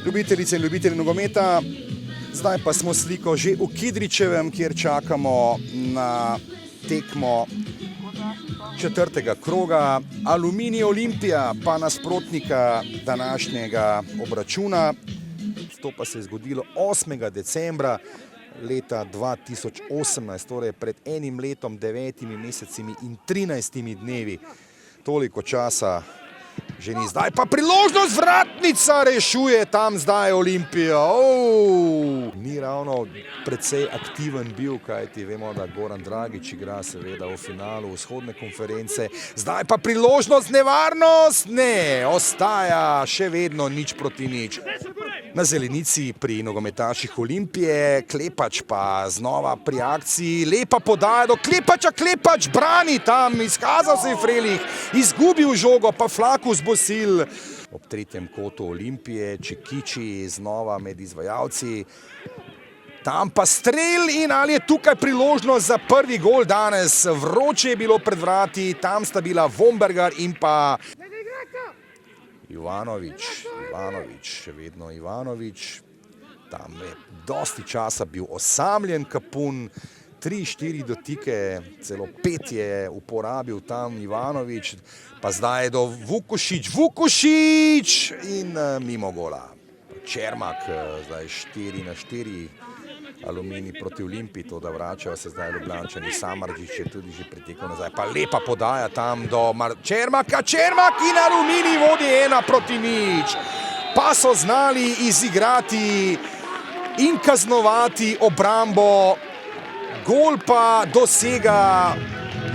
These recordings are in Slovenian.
Ljubitelice in ljubitelji nogometa, zdaj pa smo sliko že v Kidričevem, kjer čakamo na tekmo četrtega kroga. Aluminij Olimpija pa nasprotnika današnjega obračuna. To pa se je zgodilo 8. decembra leta 2018, torej pred enim letom, 9 meseci in 13 dnevi. Toliko časa že ni. Zdaj pa priložnost, vratnica rešuje tam zdaj Olimpija. Ni ravno precej aktiven bil, kajti vemo, da Goran Dragić igra seveda v finalu vzhodne konference. Zdaj pa priložnost, nevarnost, ne, ostaja še vedno 0:0. Na zelenici pri nogometaših Olimpije, Klepač pa znova pri akciji, lepa podaja do Klepača, Klepač brani tam, izkazal se je Frelih, izgubil žogo, pa Flakus bo sil. Ob tretjem kotu Olimpije, Čekiči znova med izvajalci, tam pa strel in ali je tukaj priložnost za prvi gol danes. Vroče je bilo pred vrati, tam sta bila Vombergar in pa Ivanović, še vedno Ivanović, tam je dosti časa bil osamljen Kapun, 3-4 dotike, celo 5 je uporabil tam Ivanović, pa zdaj je do Vukušić in mimo gola. Čermak, zdaj 4-4, Aluminij proti Olimpiji, to da vračajo se zdaj Ljubljančani, Samardžić je tudi že pretekel nazaj, pa lepa podaja tam do Čermaka, Čermak in Aluminij vodi 1-0. Pa so znali izigrati in kaznovati obrambo, gol pa dosega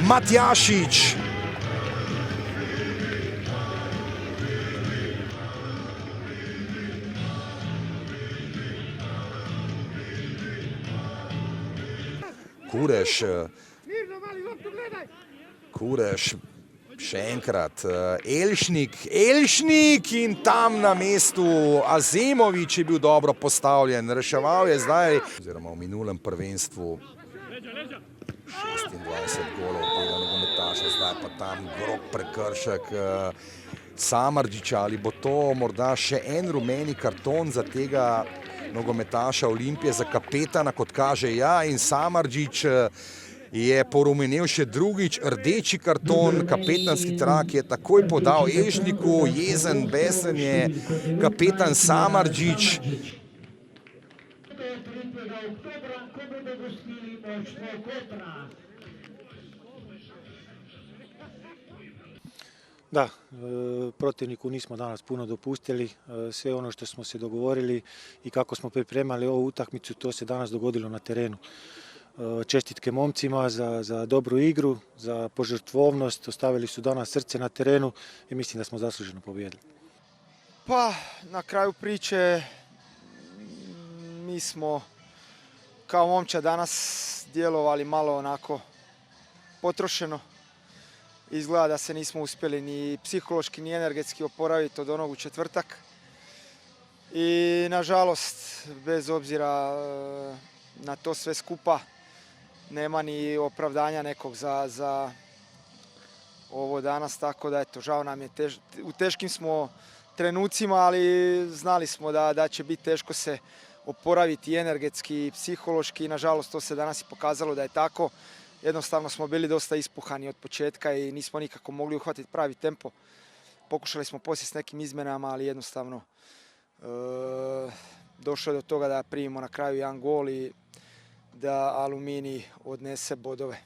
Matjašič. Kureš, še enkrat, Elšnik in tam na mestu Azemović je bil dobro postavljen, reševal je zdaj, oziroma v minulem prvenstvu 26 golov tega nogometaša, zdaj pa tam grob prekršek Samardžića, ali bo to morda še en rumeni karton za tega nogometaša Olimpije, za kapetana, kot kaže, ja, in Samardžić je porumenel še drugič, rdeči karton, kapetanski trak je takoj podal Elšniku, jezen, besen je kapetan Samardžić. Da, protivniku nismo danas puno dopustili, sve ono što smo se dogovorili i kako smo pripremali ovu utakmicu, to se danas dogodilo na terenu. Čestitke momcima za dobru igru, za požrtvovnost, ostavili su danas srce na terenu i mislim da smo zasluženo pobijedili. Pa, na kraju priče mi smo kao momčad danas djelovali malo onako potrošeno. Izgleda da se nismo uspjeli ni psihološki ni energetski oporaviti od onog u četvrtak. I nažalost, bez obzira na to sve skupa, nema ni opravdanja nekog za ovo danas, tako da eto, žao nam je, u teškim smo trenucima, ali znali smo da će biti teško se oporaviti i energetski i psihološki i nažalost to se danas i pokazalo da je tako. Jednostavno smo bili dosta ispuhani od početka i nismo nikako mogli uhvatiti pravi tempo. Pokušali smo poslije s nekim izmjenama, ali jednostavno došlo je do toga da primimo na kraju jedan gol i da Aluminij odnese bodove.